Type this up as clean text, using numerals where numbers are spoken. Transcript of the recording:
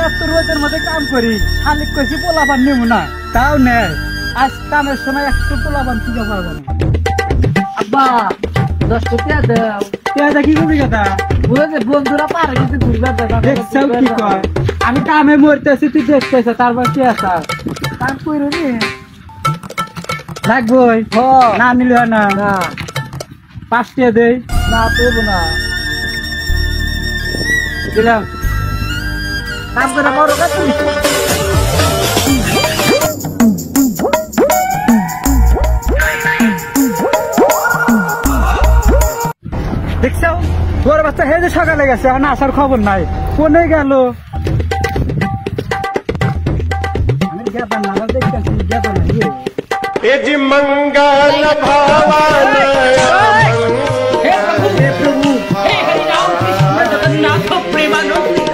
এত রোদের মধ্যে কাম করি শালিক কইছি পোলাপান নেব না তাও নেয় আজ কামের সময় একটু পোলাপান খুঁজে পাবো না আব্বা 10 টাকা দাও পেঁয়াজা কি করবি কথা বুঝে বন্ধুরা পারে কিন্তু ঘুরবে দেখছাও কি কয় আমি কামে মরতেছি তুই দেখতেছ তারপর কি আসা কাম কইরো রে লাগবই না নিলে হয় না না 5 টাকা দেই না দেব না দিলাম কাম করে বড় কাজ তুই দেখছাও তোর বাচ্চা হে যে সকালে গেছে আর আসার খবর নাই কোনে গেল আমি গেতাম না দেখতেছি গেতাম না ए जी मंगल भवन हे प्रभु हे हरि राम कृष्ण जगन्नाथ प्रेमानंद